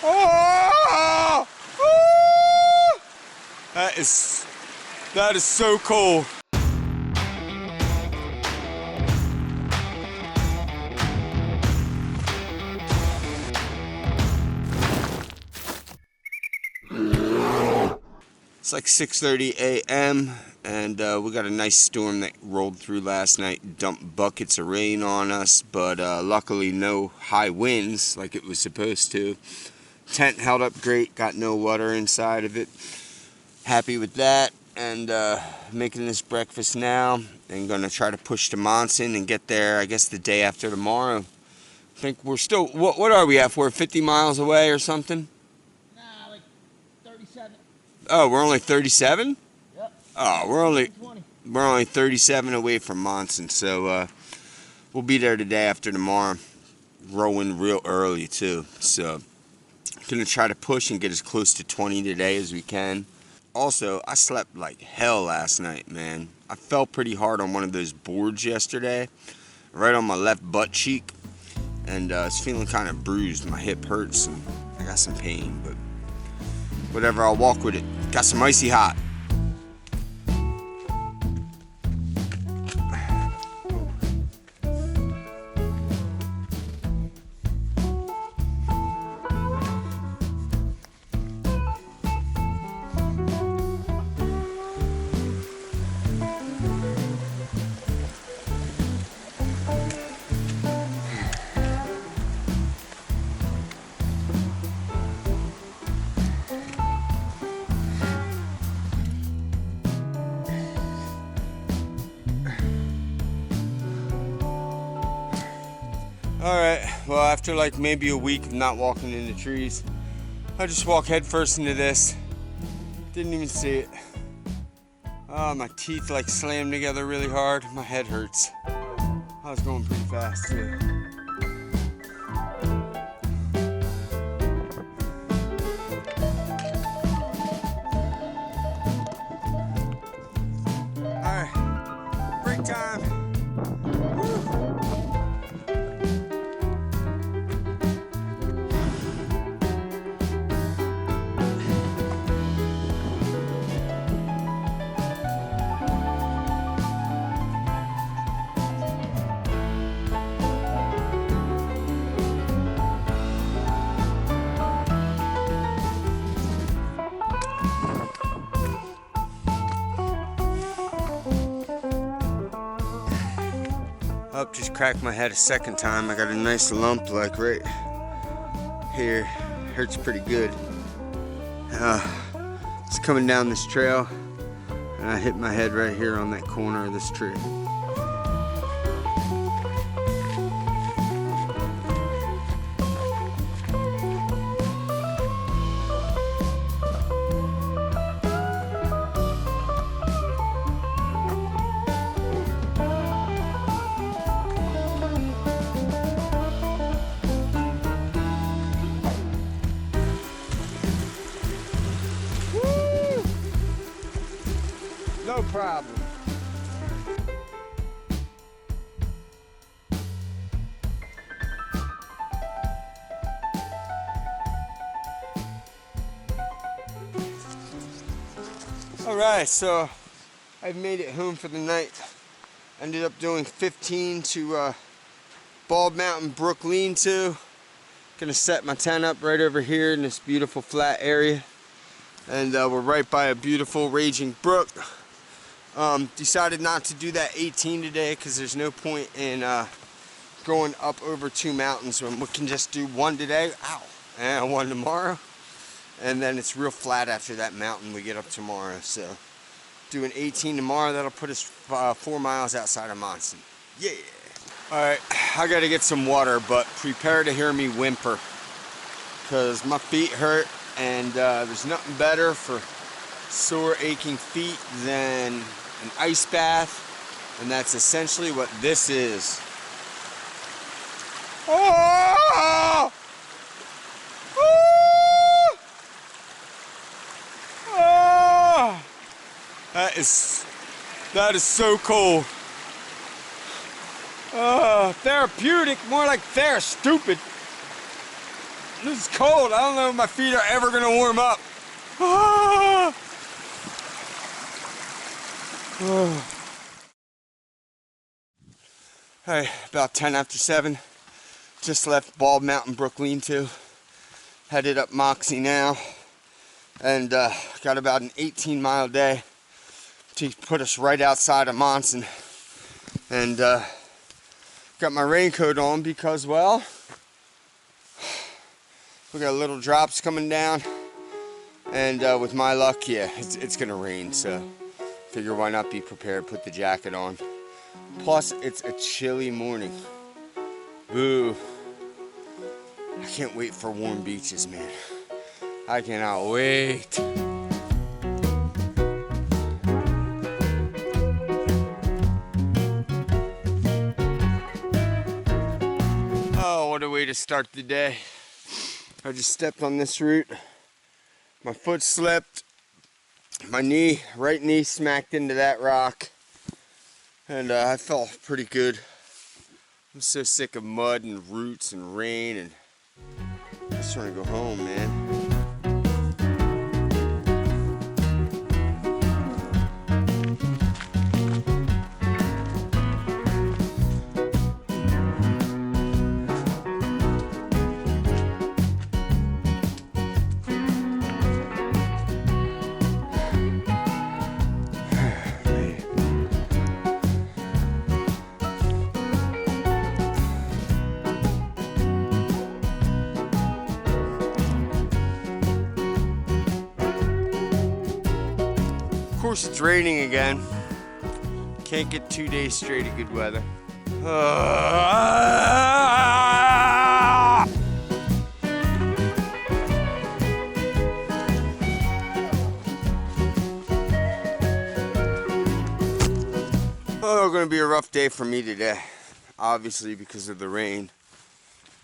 Oh! That is so cool. It's like 6:30 a.m. and we got a nice storm that rolled through last night, dumped buckets of rain on us, but luckily no high winds like it was supposed to. Tent held up great, got no water inside of it. Happy with that, and making this breakfast now and gonna try to push to Monson and get there, I guess, the day after tomorrow. I think we're still, what are we at? We're 50 miles away or something? Nah, like 37. Oh, we're only 37? Yep. Oh, we're only 37 away from Monson, so we'll be there the day after tomorrow, rowing real early too. So gonna try to push and get as close to 20 today as we can. Also, I slept like hell last night, man. I fell pretty hard on one of those boards yesterday, right on my left butt cheek, and it's feeling kind of bruised. My hip hurts and I got some pain, but whatever, I'll walk with it. Got some icy hot. Alright, well, after like maybe a week of not walking in the trees, I just walk head first into this. Didn't even see it. Oh, my teeth like slammed together really hard. My head hurts. I was going pretty fast too. Alright, break time. Up, just cracked my head a second time. I got a nice lump like right here. Hurts pretty good. It's coming down this trail and I hit my head right here on that corner of this tree. No problem. Alright, so I've made it home for the night. Ended up doing 15 to Bald Mountain Brook Lean-To. Gonna set my tent up right over here in this beautiful flat area. And we're right by a beautiful raging brook. Decided not to do that 18 today because there's no point in going up over two mountains when we can just do one today, and one tomorrow. And then it's real flat after that mountain we get up tomorrow. So doing 18 tomorrow, that'll put us 4 miles outside of Monson. Yeah. All right, I gotta get some water, but prepare to hear me whimper because my feet hurt, and there's nothing better for sore, aching feet than an ice bath, and that's essentially what this is. Oh! Oh! Oh! That is so cool. Therapeutic, more like stupid. This is cold. I don't know if my feet are ever gonna warm up. Ah. Oh. Alright, about 10 after 7. Just left Bald Mountain Brook Lean-To. Headed up Moxie now. And got about an 18-mile day to put us right outside of Monson. And got my raincoat on because, well, we got little drops coming down. And with my luck, yeah, it's gonna rain, so figure why not be prepared, put the jacket on. Plus, it's a chilly morning. Boo. I can't wait for warm beaches, man. I cannot wait. Oh, what a way to start the day. I just stepped on this root. My foot slipped. My knee, right knee smacked into that rock. And I felt pretty good. I'm so sick of mud and roots and rain, and I just want to go home, man. Of course, it's raining again. Can't get 2 days straight of good weather. Oh, gonna be a rough day for me today. Obviously, because of the rain.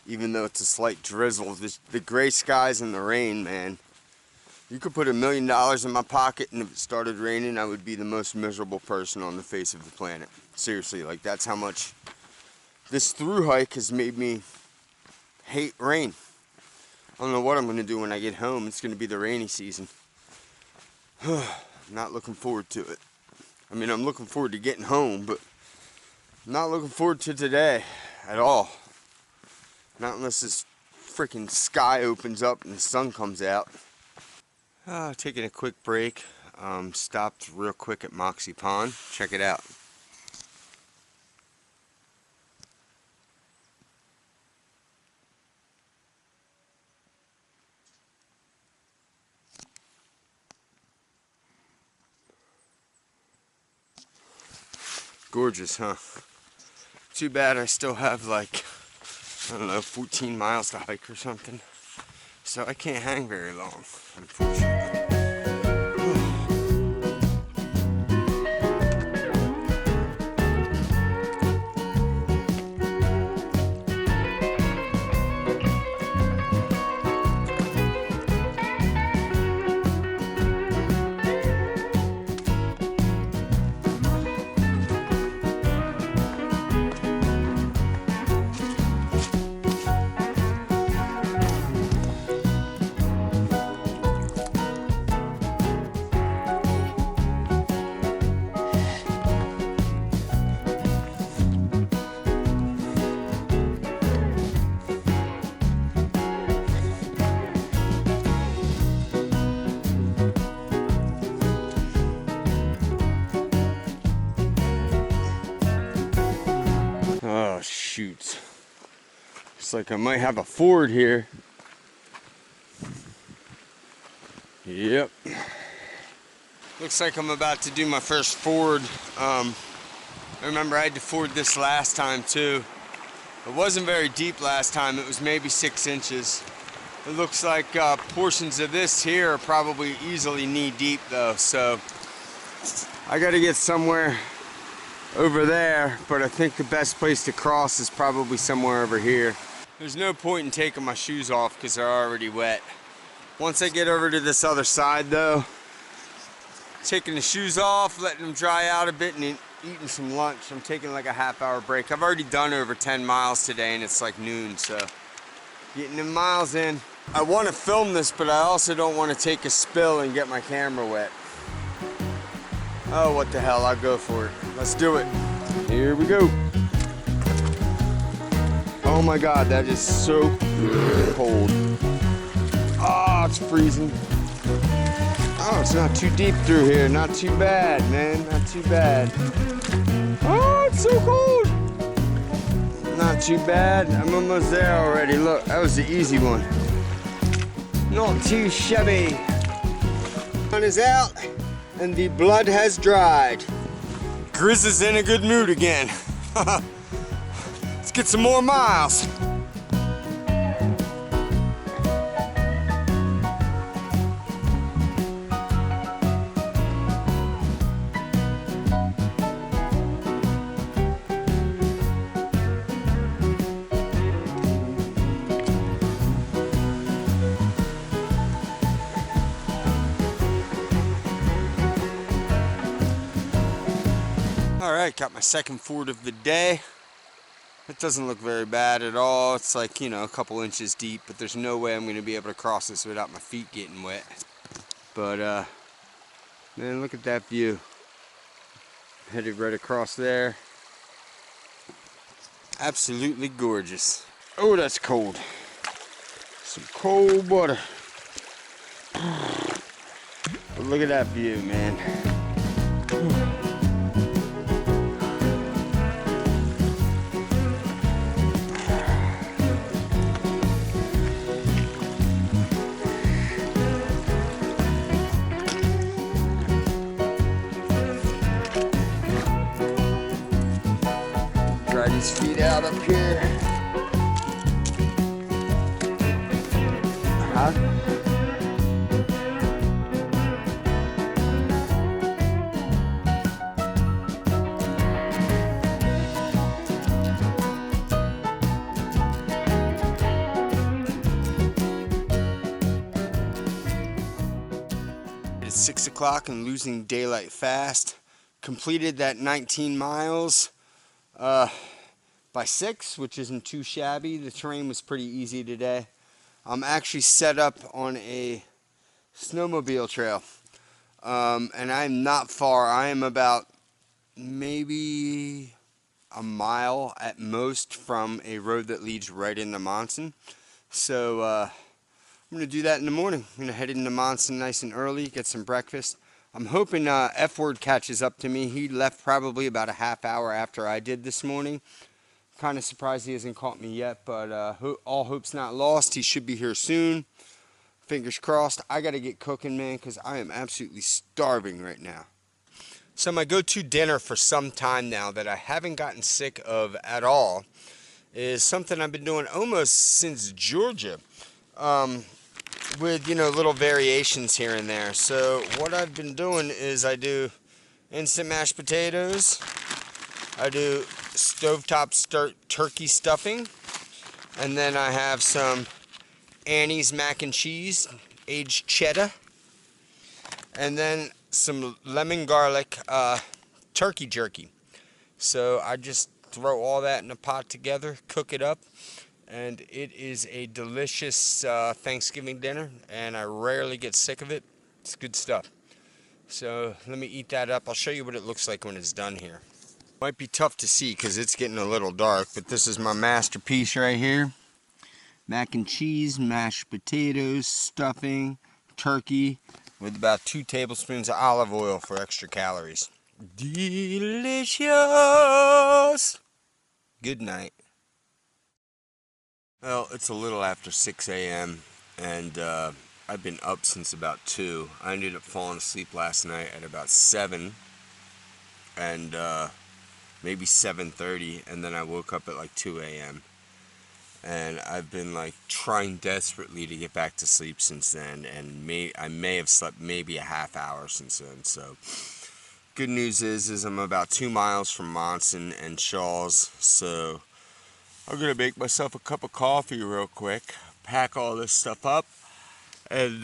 Even though it's a slight drizzle, the gray skies and the rain, man. You could put $1 million in my pocket, and if it started raining, I would be the most miserable person on the face of the planet. Seriously, like, that's how much this through hike has made me hate rain. I don't know what I'm going to do when I get home. It's going to be the rainy season. I'm not looking forward to it. I mean, I'm looking forward to getting home, but I'm not looking forward to today at all. Not unless this freaking sky opens up and the sun comes out. Taking a quick break. Stopped real quick at Moxie Pond. Check it out. Gorgeous, huh? Too bad I still have, like, I don't know, 14 miles to hike or something. So I can't hang very long, unfortunately. Oh, shoot. Looks like I might have a ford here. Yep. Looks like I'm about to do my first ford. I remember I had to ford this last time too. It wasn't very deep last time. It was maybe 6 inches. It looks like portions of this here are probably easily knee deep though. So I got to get somewhere over there, but I think the best place to cross is probably somewhere over here. There's no point in taking my shoes off because they're already wet. Once I get over to this other side though, taking the shoes off, letting them dry out a bit, and eating some lunch. I'm taking like a half-hour break. I've already done over 10 miles today and it's like noon, so Getting the miles in. I want to film this, but I also don't want to take a spill and get my camera wet. Oh, what the hell, I'll go for it. Let's do it. Here we go. Oh my God, that is so cold. Oh, it's freezing. Oh, it's not too deep through here. Not too bad, man. Not too bad. Oh, it's so cold. Not too bad. I'm almost there already. Look, that was the easy one. Not too shabby. Sun is out and the blood has dried. Griz is in a good mood again. Let's get some more miles. Alright, got my second ford of the day. It doesn't look very bad at all. It's like, you know, a couple inches deep, but there's no way I'm going to be able to cross this without my feet getting wet. But, man, look at that view. Headed right across there. Absolutely gorgeous. Oh, that's cold. Some cold water. But look at that view, man. Dry these feet out up here. It's 6 o'clock and losing daylight fast. Completed that 19 miles by 6, which isn't too shabby. The terrain was pretty easy today. I'm actually set up on a snowmobile trail, and I'm not far. I am about maybe a mile at most from a road that leads right into Monson. So I'm going to do that in the morning. I'm going to head into Monson nice and early, get some breakfast. I'm hoping F-Word catches up to me. He left probably about a half hour after I did this morning. Kind of surprised he hasn't caught me yet, but all hope's not lost. He should be here soon. Fingers crossed. I got to get cooking, man, because I am absolutely starving right now. So my go-to dinner for some time now that I haven't gotten sick of at all is something I've been doing almost since Georgia. With, you know, little variations here and there. So what I've been doing is I do instant mashed potatoes, I do stovetop turkey stuffing, and then I have some Annie's mac and cheese, aged cheddar, and then some lemon garlic turkey jerky. So I just throw all that in a pot together, cook it up, and it is a delicious Thanksgiving dinner, and I rarely get sick of it. It's good stuff. So let me eat that up. I'll show you what it looks like when it's done here. Might be tough to see because it's getting a little dark, but this is my masterpiece right here. Mac and cheese, mashed potatoes, stuffing, turkey, with about 2 tablespoons of olive oil for extra calories. Delicious! Good night. Well, it's a little after 6 a.m. and I've been up since about 2. I ended up falling asleep last night at about 7 and maybe 7:30, and then I woke up at like 2 a.m. And I've been like trying desperately to get back to sleep since then, and I may have slept maybe a half hour since then. So good news is I'm about 2 miles from Monson and Shaw's, so I'm gonna make myself a cup of coffee real quick, pack all this stuff up, and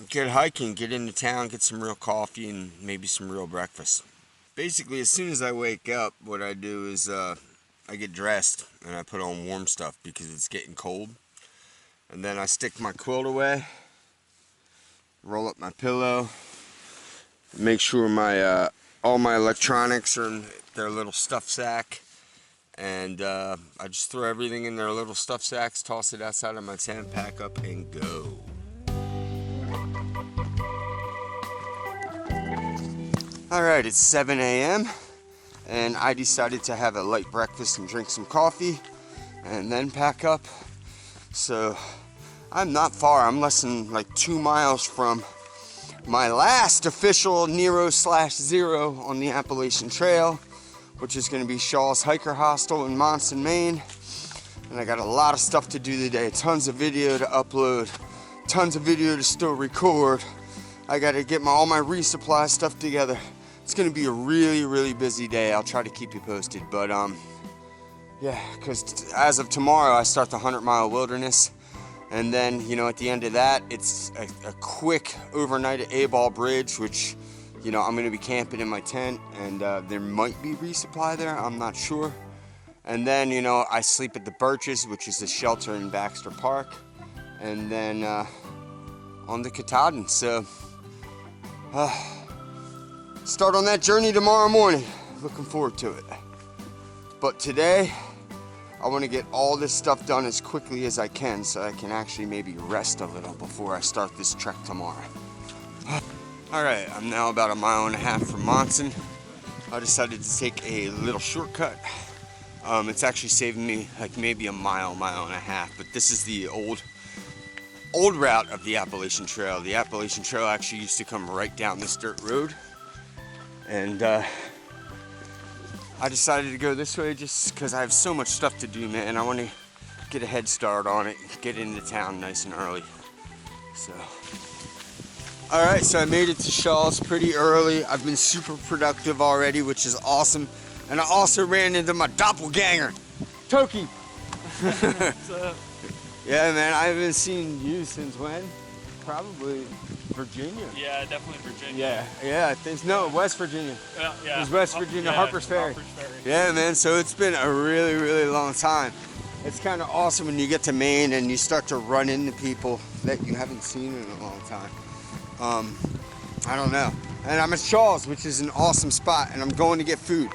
get hiking, get into town, get some real coffee and maybe some real breakfast. Basically, as soon as I wake up, what I do is I I get dressed and I put on warm stuff because it's getting cold. And then I stick my quilt away, roll up my pillow, make sure my all my electronics are in their little stuff sack. And I just throw everything in their little stuff sacks, toss it outside of my tent, pack up, and go. Alright, it's 7 a.m. and I decided to have a light breakfast and drink some coffee and then pack up. So I'm not far. I'm less than like 2 miles from my last official Nero/Zero on the Appalachian Trail, which is going to be Shaw's Hiker Hostel in Monson, Maine. And I got a lot of stuff to do today. Tons of video to upload, tons of video to still record. I got to get all my resupply stuff together. It's going to be a really, really busy day. I'll try to keep you posted. But yeah, because as of tomorrow, I start the 100-mile wilderness. And then, you know, at the end of that, it's a quick overnight at A-Ball Bridge, which, you know, I'm going to be camping in my tent. And there might be resupply there. I'm not sure. And then, you know, I sleep at the Birches, which is a shelter in Baxter Park. And then on the Katahdin. So, start on that journey tomorrow morning. Looking forward to it. But today, I want to get all this stuff done as quickly as I can so I can actually maybe rest a little before I start this trek tomorrow. Alright, I'm now about 1.5 miles from Monson. I decided to take a little shortcut. It's actually saving me like maybe a mile, 1.5 miles, but this is the old route of the Appalachian Trail. The Appalachian Trail actually used to come right down this dirt road. And I decided to go this way just because I have so much stuff to do, man. I want to get a head start on it, get into town nice and early. So, alright, so I made it to Shaw's pretty early. I've been super productive already, which is awesome. And I also ran into my doppelganger, Toki. What's up? Yeah, man, I haven't seen you since when? Probably Virginia. Yeah, definitely Virginia. Yeah, I think, no, West Virginia. Yeah. It was West Virginia, yeah, Harper's Ferry. Harper's Ferry. Yeah, man, so it's been a really, really long time. It's kind of awesome when you get to Maine and you start to run into people that you haven't seen in a long time. I don't know. And I'm at Shaw's, which is an awesome spot, and I'm going to get food.